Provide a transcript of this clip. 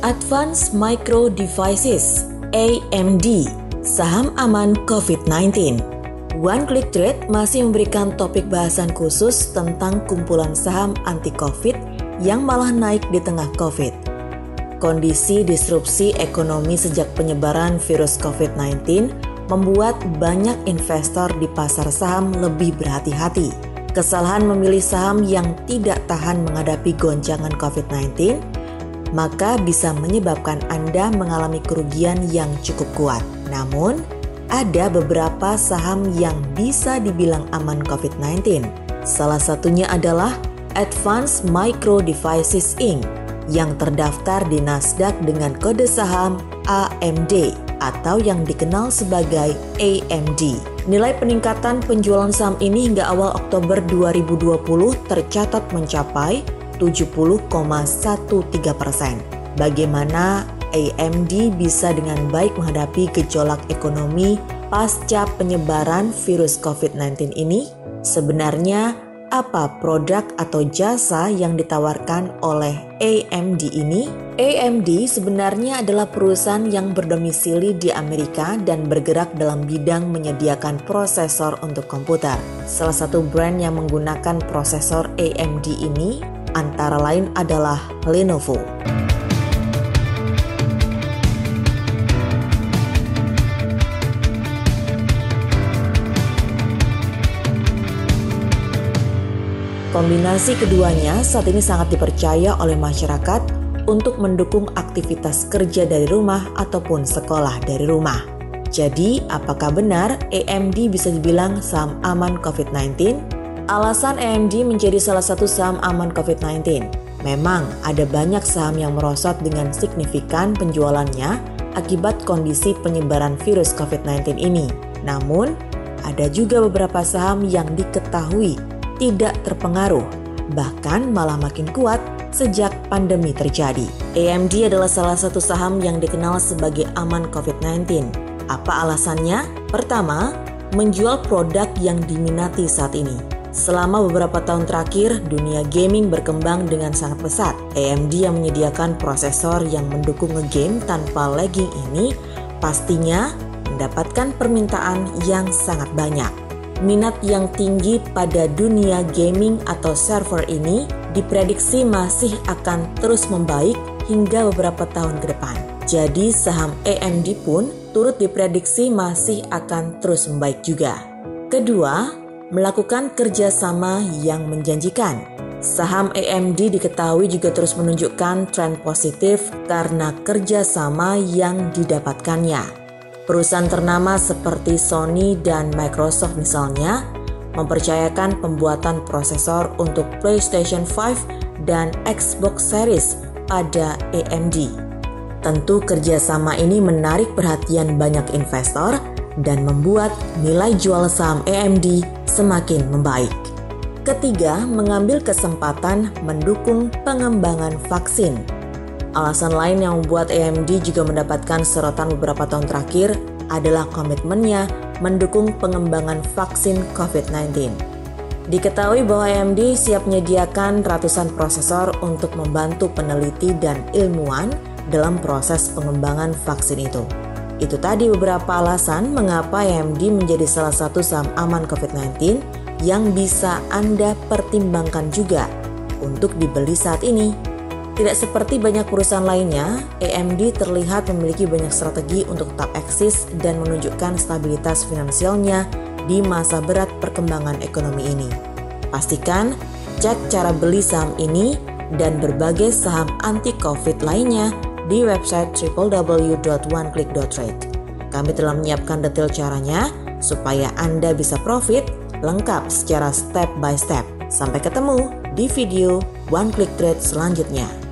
Advanced Micro Devices (AMD), saham aman COVID-19. One Click Trade masih memberikan topik bahasan khusus tentang kumpulan saham anti-COVID yang malah naik di tengah COVID. Kondisi disrupsi ekonomi sejak penyebaran virus COVID-19 membuat banyak investor di pasar saham lebih berhati-hati. Kesalahan memilih saham yang tidak tahan menghadapi goncangan COVID-19 maka bisa menyebabkan Anda mengalami kerugian yang cukup kuat. Namun, ada beberapa saham yang bisa dibilang aman COVID-19. Salah satunya adalah Advanced Micro Devices Inc. yang terdaftar di Nasdaq dengan kode saham AMD atau yang dikenal sebagai AMD. Nilai peningkatan penjualan saham ini hingga awal Oktober 2020 tercatat mencapai 70,13%. Bagaimana AMD bisa dengan baik menghadapi gejolak ekonomi pasca penyebaran virus COVID-19 ini? Sebenarnya apa produk atau jasa yang ditawarkan oleh AMD ini? AMD sebenarnya adalah perusahaan yang berdomisili di Amerika dan bergerak dalam bidang menyediakan prosesor untuk komputer. Salah satu brand yang menggunakan prosesor AMD ini antara lain adalah Lenovo. Kombinasi keduanya saat ini sangat dipercaya oleh masyarakat untuk mendukung aktivitas kerja dari rumah ataupun sekolah dari rumah. Jadi, apakah benar AMD bisa dibilang saham aman COVID-19? Alasan AMD menjadi salah satu saham aman COVID-19. Memang ada banyak saham yang merosot dengan signifikan penjualannya akibat kondisi penyebaran virus COVID-19 ini. Namun, ada juga beberapa saham yang diketahui tidak terpengaruh, bahkan malah makin kuat sejak pandemi terjadi. AMD adalah salah satu saham yang dikenal sebagai aman COVID-19. Apa alasannya? Pertama, menjual produk yang diminati saat ini. Selama beberapa tahun terakhir, dunia gaming berkembang dengan sangat pesat. AMD yang menyediakan prosesor yang mendukung ngegame tanpa lagging ini pastinya mendapatkan permintaan yang sangat banyak. Minat yang tinggi pada dunia gaming atau server ini diprediksi masih akan terus membaik hingga beberapa tahun ke depan. Jadi saham AMD pun turut diprediksi masih akan terus membaik juga. Kedua, melakukan kerjasama yang menjanjikan. Saham AMD diketahui juga terus menunjukkan tren positif karena kerjasama yang didapatkannya. Perusahaan ternama seperti Sony dan Microsoft misalnya mempercayakan pembuatan prosesor untuk PlayStation 5 dan Xbox Series pada AMD. Tentu kerjasama ini menarik perhatian banyak investor dan membuat nilai jual saham AMD semakin membaik. Ketiga, mengambil kesempatan mendukung pengembangan vaksin. Alasan lain yang membuat AMD juga mendapatkan sorotan beberapa tahun terakhir adalah komitmennya mendukung pengembangan vaksin COVID-19. Diketahui bahwa AMD siap menyediakan ratusan prosesor untuk membantu peneliti dan ilmuwan dalam proses pengembangan vaksin itu. Itu tadi beberapa alasan mengapa AMD menjadi salah satu saham aman COVID-19 yang bisa Anda pertimbangkan juga untuk dibeli saat ini. Tidak seperti banyak perusahaan lainnya, AMD terlihat memiliki banyak strategi untuk tetap eksis dan menunjukkan stabilitas finansialnya di masa berat perkembangan ekonomi ini. Pastikan cek cara beli saham ini dan berbagai saham anti-COVID lainnya di website www.oneclick.trade. Kami telah menyiapkan detail caranya supaya Anda bisa profit lengkap secara step by step. Sampai ketemu di video One Click Trade selanjutnya.